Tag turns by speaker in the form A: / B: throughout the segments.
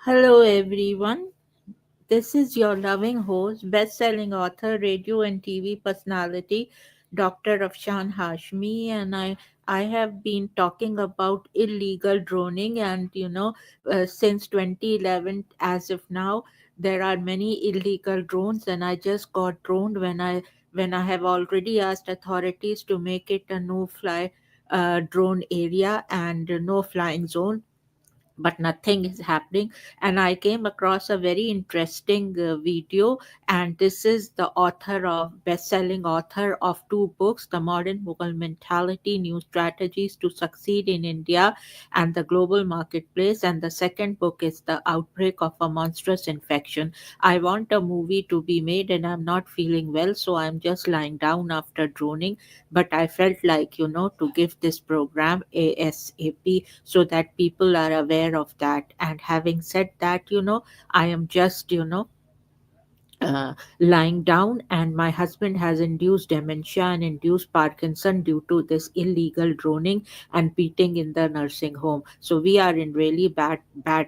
A: Hello, everyone. This is your loving host, best-selling author, radio and TV personality, Dr. Afshan Hashmi, and I have been talking about illegal droning, and since 2011, as of now, there are many illegal drones, and I just got droned when I have already asked authorities to make it a no-fly drone area and no flying zone, but nothing is happening. And I came across a very interesting video, and this is the best-selling author of two books, The Modern Mughal Mentality: New Strategies to Succeed in India and the Global Marketplace, and the second book is The Outbreak of a Monstrous Infection. I want a movie to be made, and I'm not feeling well, so I'm just lying down after droning, but I felt like, to give this program ASAP so that people are aware of that. And having said that, I am just, lying down, and my husband has induced dementia and induced Parkinson due to this illegal droning and beating in the nursing home. So we are in really bad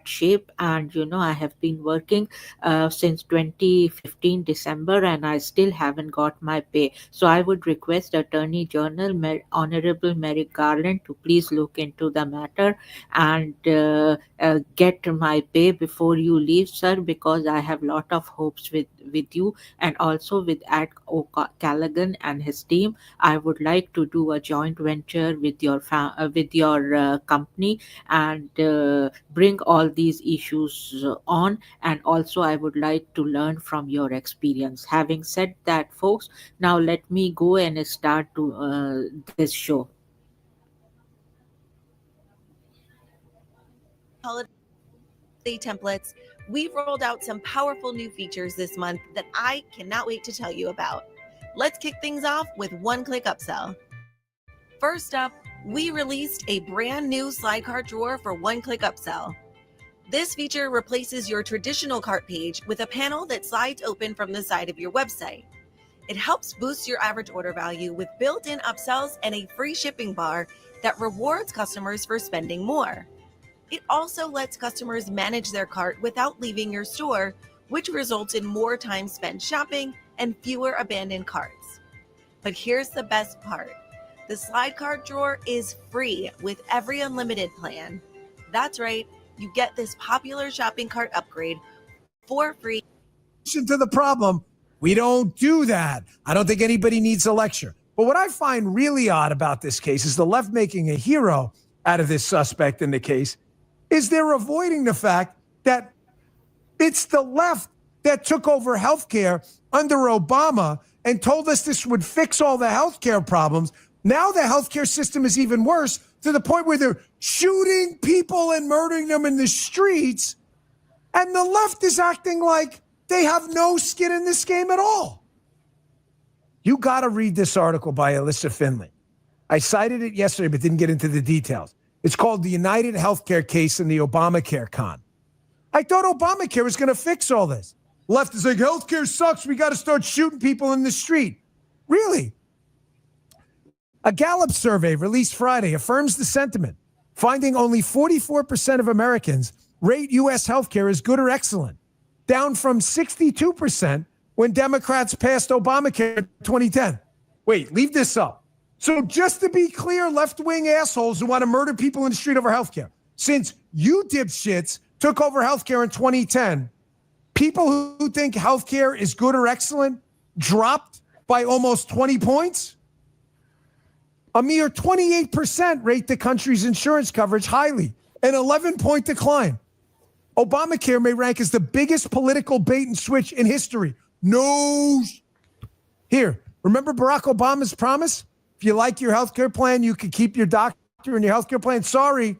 A: shape, and I have been working since 2015 December, and I still haven't got my pay. So I would request Attorney General Honorable Merrick Garland to please look into the matter and get my pay before you leave, sir, because I have lot of hopes with you, and also with Callaghan and his team. I would like to do a joint venture with your company, and bring all these issues on. And also, I would like to learn from your experience. Having said that, folks, now let me go and start to this show.
B: Holiday templates, we've rolled out some powerful new features this month that I cannot wait to tell you about. Let's kick things off with one click upsell. First up, we released a brand new slide cart drawer for one click upsell. This feature replaces your traditional cart page with a panel that slides open from the side of your website. It helps boost your average order value with built-in upsells and a free shipping bar that rewards customers for spending more. It also lets customers manage their cart without leaving your store, which results in more time spent shopping and fewer abandoned carts. But here's the best part. The slide cart drawer is free with every unlimited plan. That's right, you get this popular shopping cart upgrade for free.
C: To the problem, we don't do that. I don't think anybody needs a lecture. But what I find really odd about this case is the left making a hero out of this suspect in the case is they're avoiding the fact that it's the left that took over healthcare under Obama and told us this would fix all the healthcare problems. Now the healthcare system is even worse, to the point where they're shooting people and murdering them in the streets. And the left is acting like they have no skin in this game at all. You got to read this article by Alyssa Finley. I cited it yesterday, but didn't get into the details. It's called The United Healthcare Case and the Obamacare Con. I thought Obamacare was going to fix all this. Left is like, healthcare sucks. We got to start shooting people in the street. Really? A Gallup survey released Friday affirms the sentiment, finding only 44% of Americans rate U.S. healthcare as good or excellent, down from 62% when Democrats passed Obamacare in 2010. Wait, leave this up. So just to be clear, left-wing assholes who want to murder people in the street over healthcare, since you dipshits took over healthcare in 2010, people who think healthcare is good or excellent dropped by almost 20 points? A mere 28% rate the country's insurance coverage highly, an 11-point decline. Obamacare may rank as the biggest political bait and switch in history. No. Here, remember Barack Obama's promise? If you like your healthcare plan, you can keep your doctor and your healthcare plan. Sorry.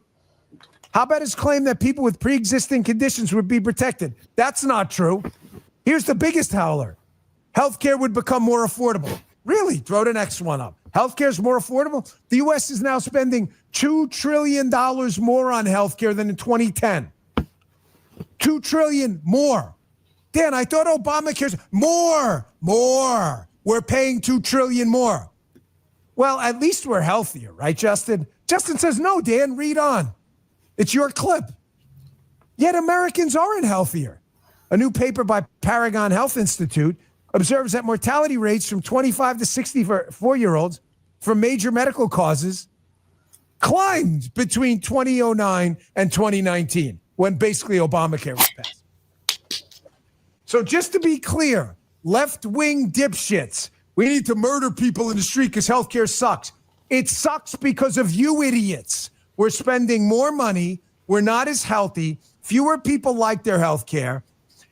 C: How about his claim that people with pre-existing conditions would be protected? That's not true. Here's the biggest howler. Healthcare would become more affordable. Really? Throw the next one up. Healthcare is more affordable? The U.S. is now spending $2 trillion more on healthcare than in 2010. $2 trillion more. Dan, I thought Obamacare's more. We're paying $2 trillion more. Well, at least we're healthier, right, Justin? Justin says, no, Dan, read on. It's your clip. Yet Americans aren't healthier. A new paper by Paragon Health Institute observes that mortality rates from 25 to 64-year-olds from major medical causes climbed between 2009 and 2019, when basically Obamacare was passed. So just to be clear, left-wing dipshits, we need to murder people in the street because healthcare sucks. It sucks because of you idiots. We're spending more money. We're not as healthy. Fewer people like their healthcare.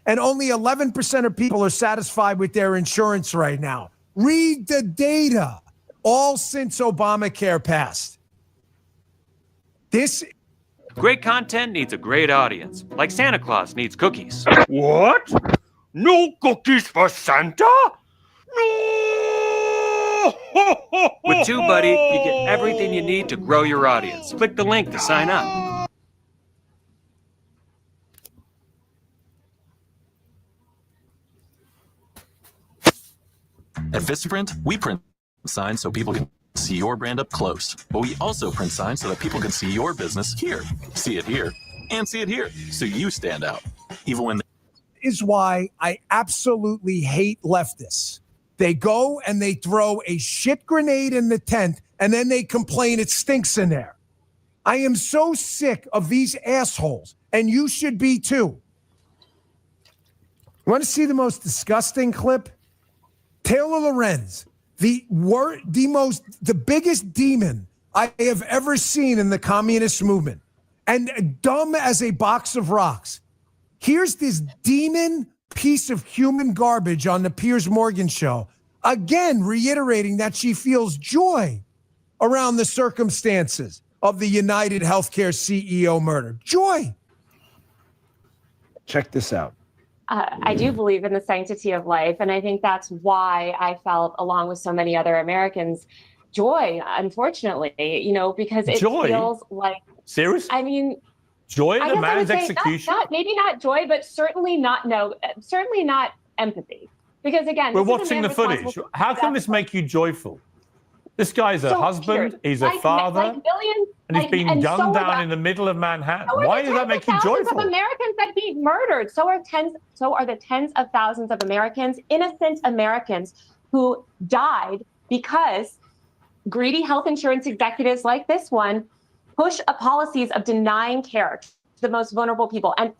C: And only 11% of people are satisfied with their insurance right now. Read the data, all since Obamacare passed. This
D: Great content needs a great audience, like Santa Claus needs cookies.
E: What? No cookies for Santa? No!
D: With TubeBuddy, you get everything you need to grow your audience. Click the link to sign up.
F: At Vistaprint, we print signs so people can see your brand up close. But we also print signs so that people can see your business here, see it here, and see it here, so you stand out. Even when
C: is why I absolutely hate leftists. They go and they throw a shit grenade in the tent, and then they complain it stinks in there. I am so sick of these assholes, and you should be too. You want to see the most disgusting clip? Taylor Lorenz, the biggest demon I have ever seen in the communist movement, and dumb as a box of rocks. Here's this demon piece of human garbage on the Piers Morgan show, again reiterating that she feels joy around the circumstances of the United Healthcare CEO murder. Joy. Check this out.
G: I do believe in the sanctity of life, and I think that's why I felt, along with so many other Americans, joy, unfortunately, because it feels like...
E: Serious?
G: I mean...
E: Joy
G: at
E: a man's execution?
G: Maybe not joy, but certainly not empathy. Because again,
E: we're watching the footage. How can this make you joyful? This guy's a husband, he's a father, and he's being gunned down in the middle of Manhattan. Why does that make you joyful?
G: Of Americans that being murdered. So are the tens of thousands of Americans, innocent Americans, who died because greedy health insurance executives like this one push policies of denying care to the most vulnerable people. And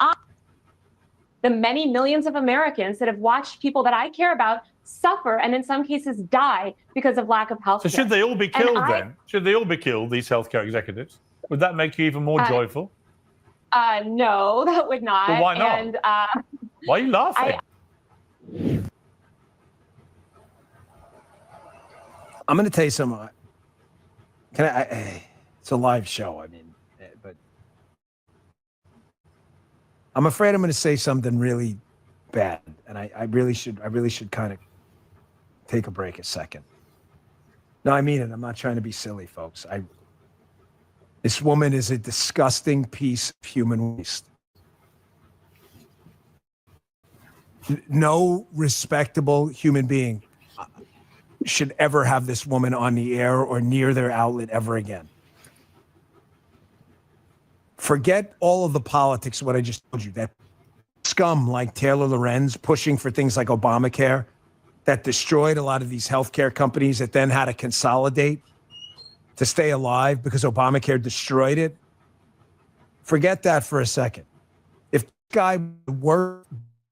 G: the many millions of Americans that have watched people that I care about suffer and in some cases die because of lack of health care.
E: So should they all be killed then? Should they all be killed, these healthcare executives? Would that make you even more joyful?
G: No, that would not.
E: Well, why not?
G: And,
E: why are you laughing?
C: I'm going to tell you something. It's a live show. But I'm afraid I'm going to say something really bad, and I really should kind of take a break a second. No, I mean it. I'm not trying to be silly, folks. This woman is a disgusting piece of human waste. No respectable human being should ever have this woman on the air or near their outlet ever again. Forget all of the politics, what I just told you, that scum like Taylor Lorenz pushing for things like Obamacare that destroyed a lot of these healthcare companies that then had to consolidate to stay alive because Obamacare destroyed it. Forget that for a second. If this guy were the worst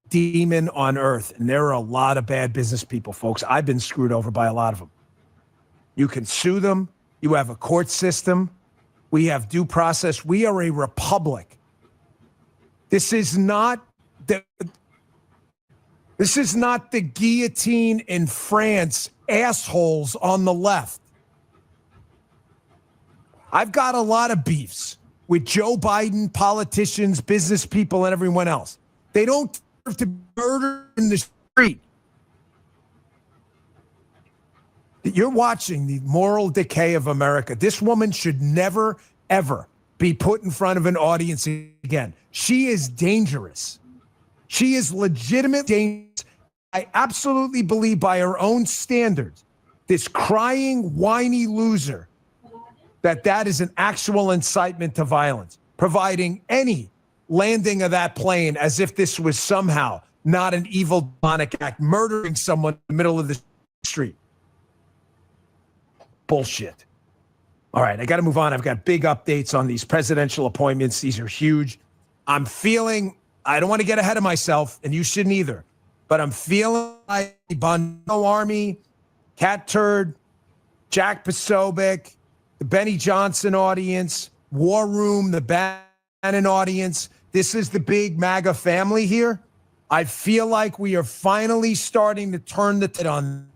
C: demon on earth, and there are a lot of bad business people, folks, I've been screwed over by a lot of them. You can sue them. You have a court system. We have due process. We are a republic. This is not the guillotine in France, assholes on the left. I've got a lot of beefs with Joe Biden, politicians, business people, and everyone else. They don't deserve to be murdered in the street. You're watching the moral decay of America. This woman should never, ever be put in front of an audience again. She is dangerous. She is legitimate dangerous. I absolutely believe by her own standards, this crying, whiny loser, that is an actual incitement to violence, providing any landing of that plane as if this was somehow not an evil demonic act, murdering someone in the middle of the street. Bullshit. All right, I got to move on. I've got big updates on these presidential appointments. These are huge. I don't want to get ahead of myself, and you shouldn't either, but I'm feeling like the Bono Army, Cat Turd, Jack Posobiec, the Benny Johnson audience, War Room, the Bannon audience. This is the big MAGA family here. I feel like we are finally starting to turn the tide on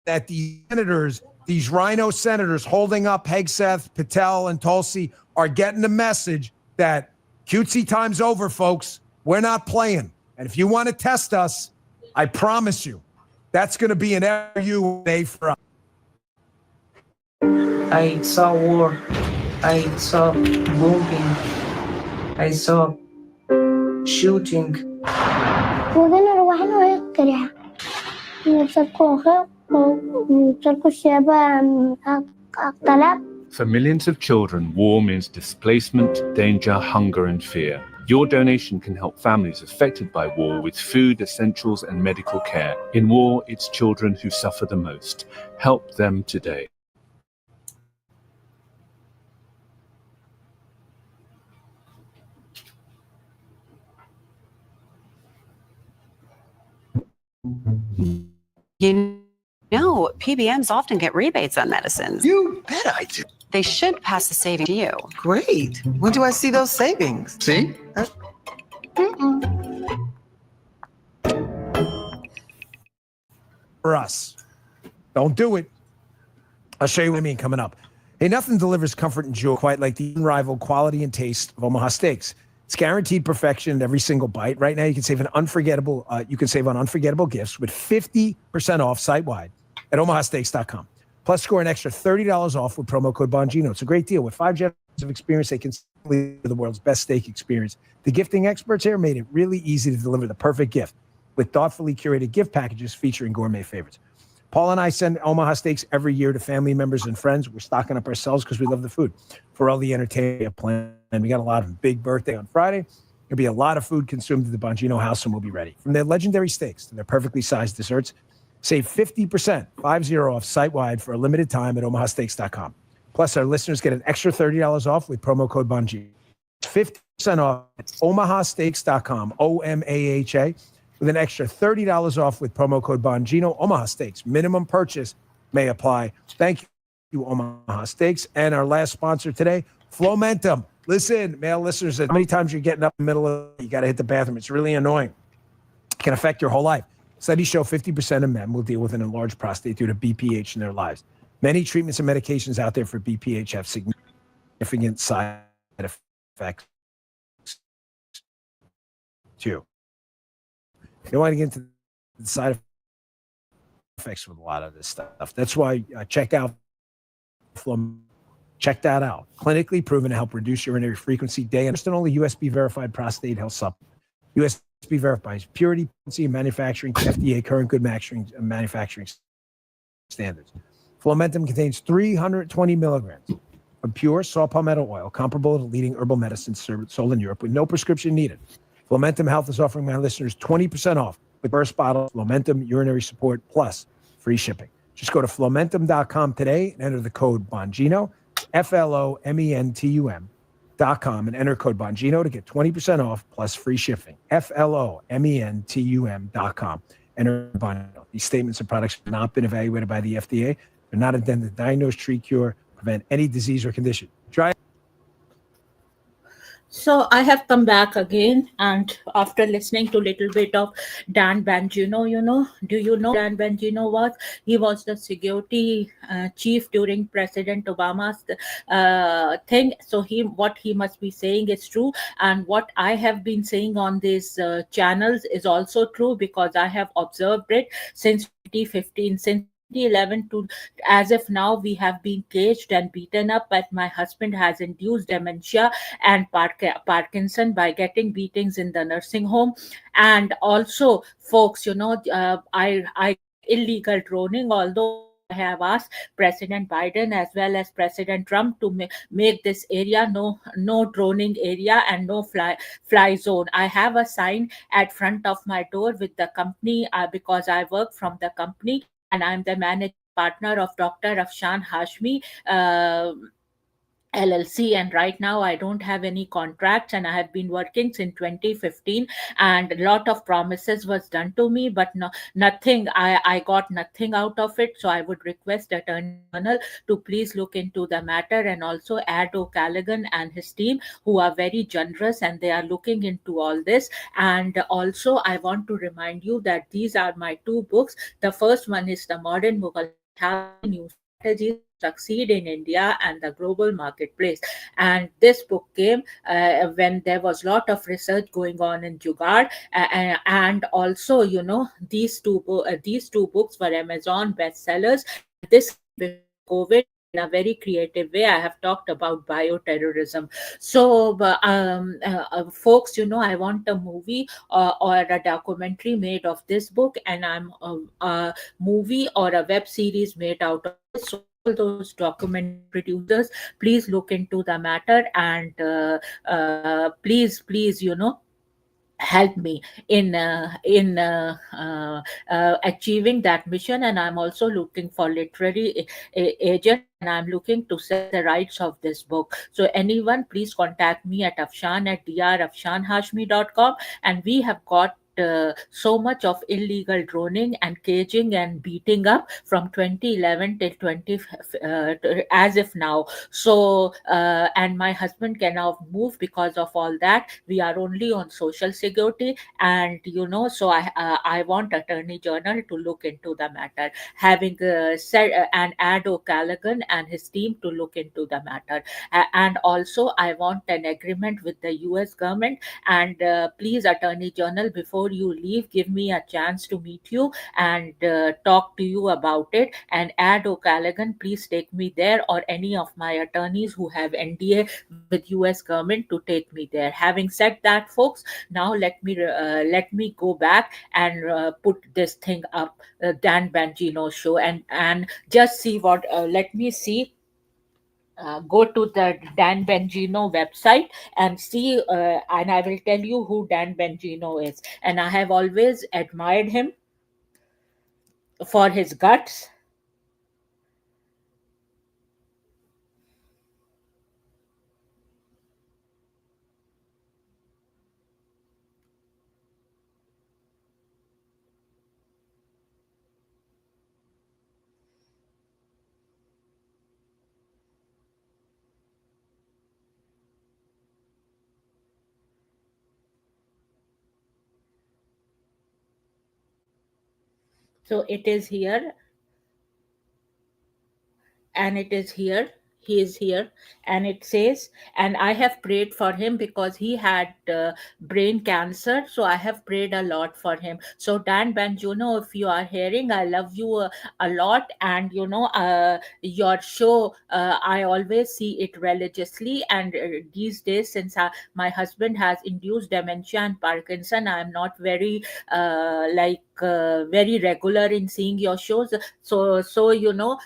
C: that the senators, these rhino senators holding up Hegseth, Patel, and Tulsi are getting the message that cutesy time's over, folks. We're not playing. And if you want to test us, I promise you, that's going to be an FU day for us.
H: I saw war. I saw bombing. I saw shooting.
I: ودنا روحنا وهي كريهة نوصلكوا خير ونوصلكوا الشباب اقتلاب.
J: For millions of children, war means displacement, danger, hunger, and fear. Your donation can help families affected by war with food, essentials, and medical care. In war, it's children who suffer the most. Help them today.
K: You know, PBMs often get rebates on medicines.
L: You bet I do.
K: They should pass the saving to you.
L: Great. When do I see those savings? See?
C: For us. Don't do it. I'll show you what I mean coming up. Hey, nothing delivers comfort and joy quite like the unrivaled quality and taste of Omaha Steaks. It's guaranteed perfection in every single bite. Right now, you can save on unforgettable gifts with 50% off site-wide at omahasteaks.com. Plus, score an extra $30 off with promo code Bongino. It's a great deal. With 5 generations of experience, they can deliver the world's best steak experience. The gifting experts here made it really easy to deliver the perfect gift with thoughtfully curated gift packages featuring gourmet favorites. Paul and I send Omaha Steaks every year to family members and friends. We're stocking up ourselves because we love the food. For all the entertainment planned, we got a lot of big birthday on Friday. There'll be a lot of food consumed at the Bongino house, and we'll be ready. From their legendary steaks to their perfectly sized desserts, save 50%, 50 off site-wide for a limited time at omahasteaks.com. Plus, our listeners get an extra $30 off with promo code Bongino. 50% off at omahasteaks.com, OMAHA. With an extra $30 off with promo code Bongino. Omaha Steaks. Minimum purchase may apply. Thank you, Omaha Steaks. And our last sponsor today, Flomentum. Listen, male listeners, how many times you're getting up in the middle of you got to hit the bathroom. It's really annoying. It can affect your whole life. Studies show 50% of men will deal with an enlarged prostate due to BPH in their lives. Many treatments and medications out there for BPH have significant side effects too. You don't want to get into the side effects with a lot of this stuff. That's why check that out. Clinically proven to help reduce urinary frequency day and only USB verified prostate health supplement. USB verifies purity, potency, and manufacturing, FDA current good manufacturing standards. Flomentum contains 320 milligrams of pure saw palmetto oil, comparable to leading herbal medicines sold in Europe with no prescription needed. Flomentum Health is offering my listeners 20% off with first bottle Flomentum urinary support plus free shipping. Just go to flomentum.com today and enter the code Bongino, FLOMENTUM.com, and enter code Bongino to get 20% off plus free shipping. FLOMENTUM.com. Enter Bongino. These statements and products have not been evaluated by the FDA. They're not intended to diagnose, treat, cure, prevent any disease or condition. Try.
A: So I have come back again, and after listening to a little bit of Dan Bongino, do you know Dan Bongino was? He was the security chief during President Obama's thing. So what he must be saying is true, and what I have been saying on these channels is also true because I have observed it since 2015, since 2011 to as if now we have been caged and beaten up, but my husband has induced dementia and Parkinson by getting beatings in the nursing home. And also, folks, I illegal droning, although I have asked President Biden as well as President Trump to make this area no droning area and no fly zone. I have a sign at front of my door with the company because I work from the company and I'm the managing partner of Dr. Afshan Hashmi. LLC, and right now I don't have any contracts, and I have been working since 2015, and a lot of promises was done to me, but nothing. I got nothing out of it. So I would request Attorney General to please look into the matter, and also Ad O'Callaghan and his team, who are very generous and they are looking into all this. And also I want to remind you that these are my two books. The first one is The Modern Mughal Mentality, New Strategies to Succeed in India and the Global Marketplace. And this book came when there was a lot of research going on in Jugaad. And also, these two books were Amazon bestsellers. And this came before COVID. In a very creative way, I have talked about bioterrorism. So, folks, I want a movie or a documentary made of this book, and I'm a movie or a web series made out of this. So all those documentary producers, please look into the matter, and please, help me in achieving that mission. And I'm also looking for literary agent, and I'm looking to sell the rights of this book. So anyone, please contact me at afshan at drafshanhashmi.com. And we have got so much of illegal droning and caging and beating up from 2011 till 20 as if now. So and my husband cannot move because of all that. We are only on social security, and so I want Attorney General to look into the matter, having said and Ad O'Callaghan and his team to look into the matter. And also I want an agreement with the US government. And please, Attorney General, before you leave, give me a chance to meet you and talk to you about it. And Ad O'Callaghan, please take me there, or any of my attorneys who have NDA with US government to take me there. Having said that, folks, now let me go back and put this thing up, Dan Bangino show, and just see what. Let me see. Go to the Dan Bengino website and see, and I will tell you who Dan Bengino is. And I have always admired him for his guts. So it is here, and it is here. He is here, and it says, and I have prayed for him because he had brain cancer. So I have prayed a lot for him. So Dan Banjuno, if you are hearing, I love you a lot. And your show, I always see it religiously. And these days, since my husband has induced dementia and Parkinson, I am not very very regular in seeing your shows. So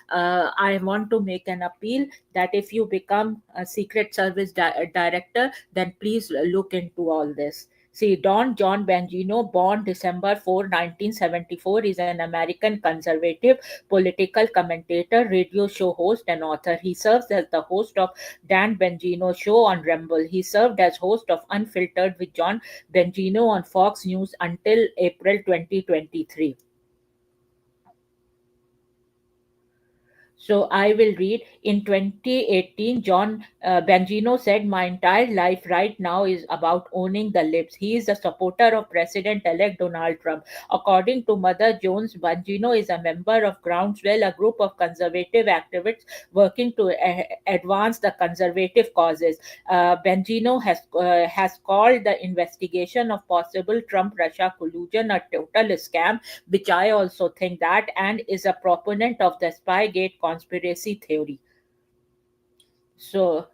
A: I want to make an appeal that if you become a Secret Service director, then please look into all this. See, Don John Bengino, born December 4, 1974, is an American conservative political commentator, radio show host, and author. He serves as the host of Dan Bengino Show on Rumble. He served as host of Unfiltered with John Bengino on Fox News until April 2023. So I will read. In 2018, John Bengino said, "My entire life right now is about owning the libs." He is a supporter of President-elect Donald Trump. According to Mother Jones, Bengino is a member of Groundswell, a group of conservative activists working to advance the conservative causes. Bengino has called the investigation of possible Trump-Russia collusion a total scam, which I also think that, and is a proponent of the Spygate conspiracy theory. So,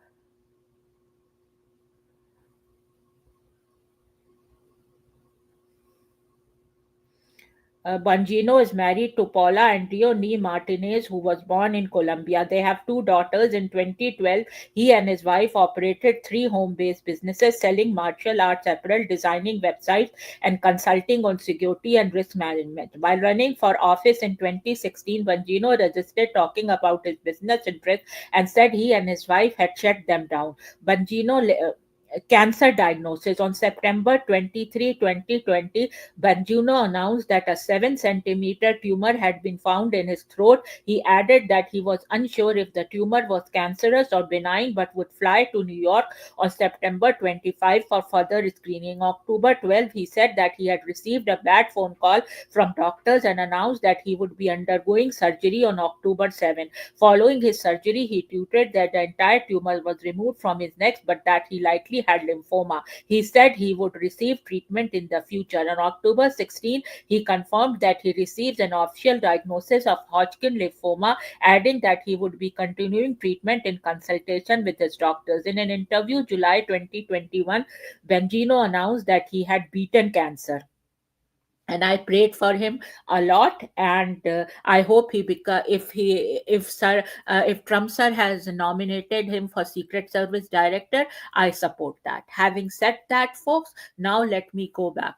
A: Bongino is married to Paula Antioni Martinez, who was born in Colombia. They have two daughters. In 2012, he and his wife operated three home based businesses selling martial arts apparel, designing websites, and consulting on security and risk management. While running for office in 2016, Bongino resisted talking about his business interests and said he and his wife had shut them down. Bongino cancer diagnosis on September 23, 2020, Banjuno announced that a 7 centimeter tumor had been found in his throat. He added that he was unsure if the tumor was cancerous or benign but would fly to New York on September 25 for further screening. October 12, he said that he had received a bad phone call from doctors and announced that he would be undergoing surgery on October 7. Following his surgery, he tweeted that the entire tumor was removed from his neck but that he likely had lymphoma. He said he would receive treatment in the future. On October 16, he confirmed that he receives an official diagnosis of Hodgkin lymphoma, adding that he would be continuing treatment in consultation with his doctors. In an interview July 2021, Bengino announced that he had beaten cancer, and I prayed for him a lot. And I hope if Trump sir has nominated him for Secret Service director, I support that. Having said that, folks, now let me go back.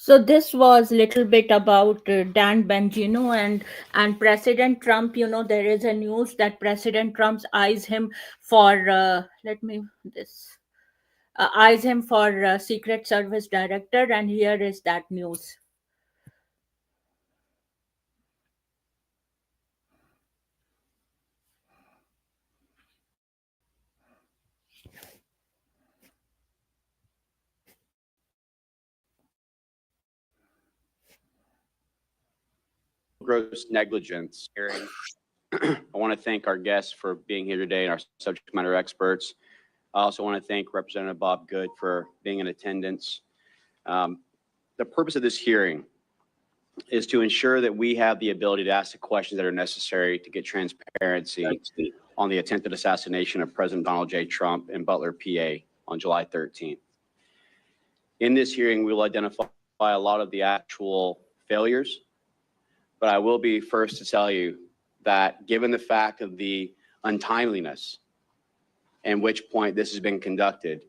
A: So this was little bit about Dan Bongino and President Trump. There is a news that President Trump eyes him for eyes him for Secret Service director, and here is that news.
M: Gross negligence hearing. I want to thank our guests for being here today and our subject matter experts. I also want to thank Representative Bob Good for being in attendance. The purpose of this hearing is to ensure that we have the ability to ask the questions that are necessary to get transparency on the attempted assassination of President Donald J. Trump in Butler, PA on July 13th. In this hearing, we will identify a lot of the actual failures, but I will be first to tell you that given the fact of the untimeliness and which point this has been conducted,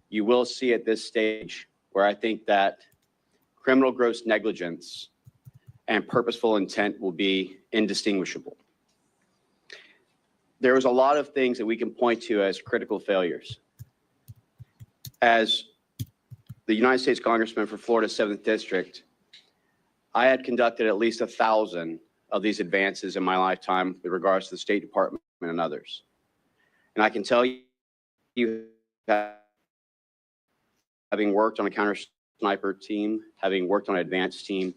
M: you will see at this stage where I think that criminal gross negligence and purposeful intent will be indistinguishable. There was a lot of things that we can point to as critical failures. As the United States Congressman for Florida's 7th District, I had conducted at least 1,000 of these advances in my lifetime with regards to the State Department and others. And I can tell you, having worked on a counter sniper team, having worked on an advanced team,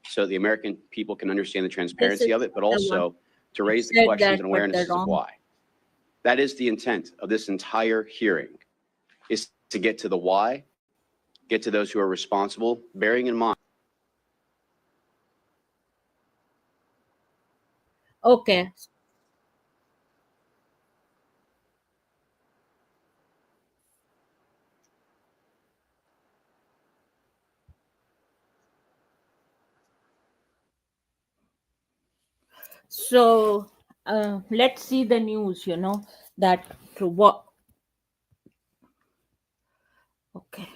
M: so the American people can understand the transparency of it, but also to raise the questions and awareness of why. That is the intent of this entire hearing, is to get to the why, get to those who are responsible, bearing in mind.
A: Okay. So let's see the news, that to what. Okay.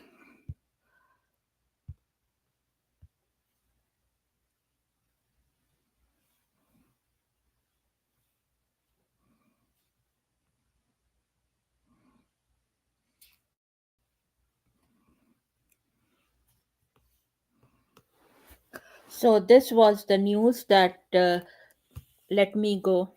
A: So this was the news that let me go.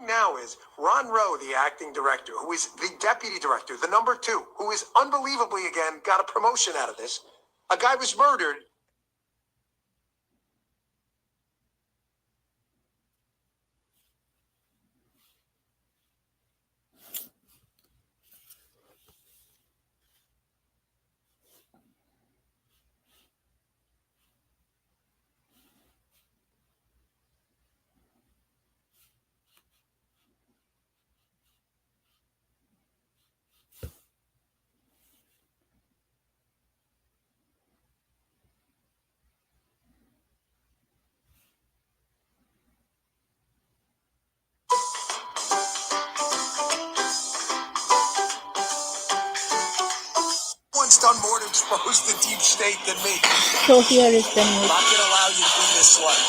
N: Now is Ron Rowe, the acting director, who is the deputy director, the number 2, who is unbelievably, again, got a promotion out of this. A guy was murdered. One's done more to expose the deep state than me.
A: So here is the news.
N: I'm not going to allow you to be misled.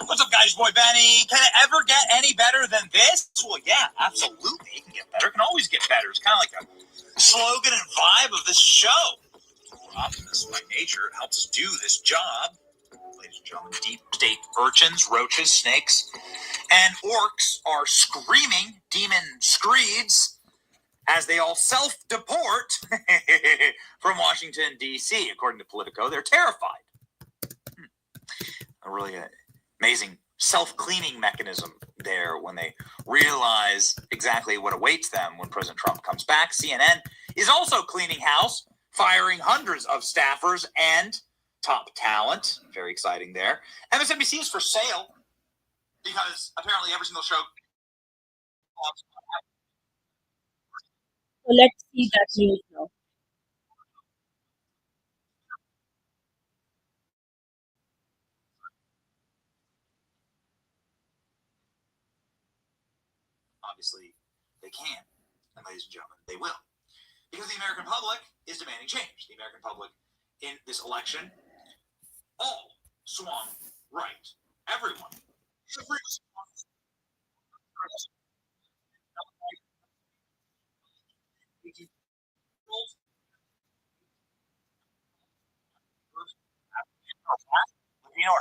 O: What's up, guys? Boy Benny. Can it ever get any better than this? Well, yeah, absolutely. It can get better. It can always get better. It's kind of like the slogan and vibe of this show. We're optimists by nature. It helps us do this job. Ladies and gentlemen, deep state urchins, roaches, snakes, and orcs are screaming demon screeds as they all self-deport from Washington, D.C. According to Politico, they're terrified. A really amazing self-cleaning mechanism there when they realize exactly what awaits them when President Trump comes back. CNN is also cleaning house, firing hundreds of staffers and top talent. Very exciting there. MSNBC is for sale because apparently every single show.
A: So let's see that news now.
O: Obviously, they can. And ladies and gentlemen, they will. Because the American public is demanding change. The American public in this election all swung right. Everyone. You know,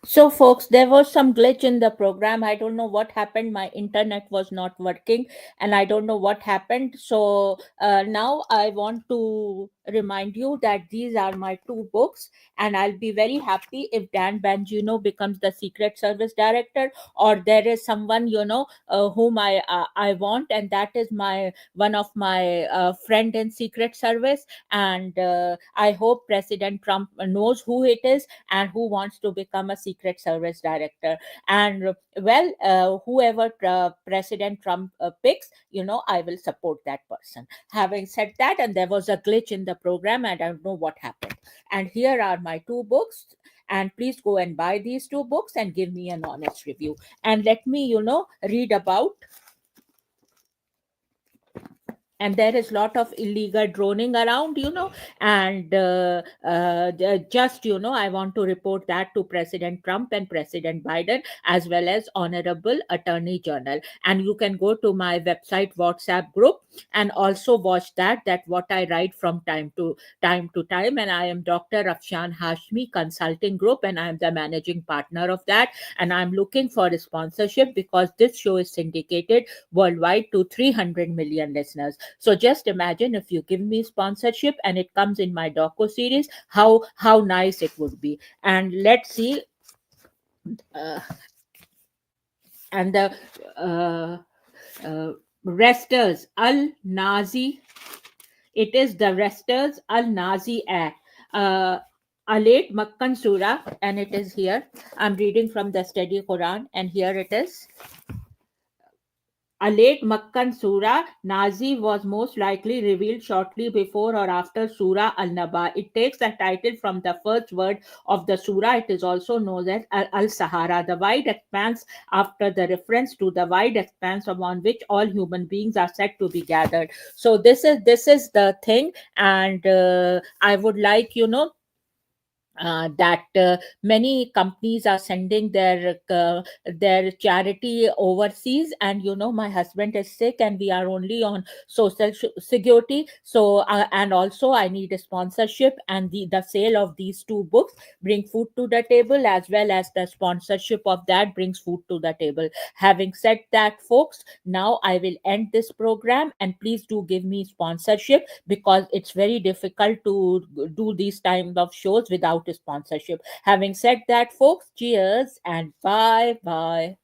A: So, folks, there was some glitch in the program. I don't know what happened. My internet was not working, and I don't know what happened. So, now I want to remind you that these are my two books, and I'll be very happy if Dan Bangino becomes the Secret Service director, or there is someone, whom I want, and that is my one of my friend in Secret Service. And I hope President Trump knows who it is and who wants to become a Secret Service director. And well, whoever President Trump picks, I will support that person. Having said that, and there was a glitch in the program, and I don't know what happened. And here are my two books. And please go and buy these two books and give me an honest review. And let me, read about. And there is lot of illegal droning around, and just, I want to report that to President Trump and President Biden, as well as Honorable Attorney General. And you can go to my website WhatsApp group and also watch that what I write from time to time. And I am Dr. Afshan Hashmi Consulting Group, and I am the managing partner of that. And I'm looking for a sponsorship because this show is syndicated worldwide to 300 million listeners. So just imagine if you give me sponsorship and it comes in my docu series, how nice it would be. And let's see, uh, and the Resters Al Nazi. It is the Resters Al Nazi Act. Alat Makkan Surah, and it is here. I'm reading from the Steady Quran, and here it is. A late Makkan surah, Nazi, was most likely revealed shortly before or after Surah Al-Naba. It takes the title from the first word of the surah. It is also known as Al-Sahara, the wide expanse, after the reference to the wide expanse upon which all human beings are said to be gathered. So this is the thing, and I would like, that many companies are sending their charity overseas, and my husband is sick and we are only on social security. So and also I need a sponsorship, and the sale of these two books bring food to the table, as well as the sponsorship of that brings food to the table. Having said that, folks, now I will end this program, and please do give me sponsorship, because it's very difficult to do these kind of shows without a sponsorship. Having said that, folks, cheers and bye bye.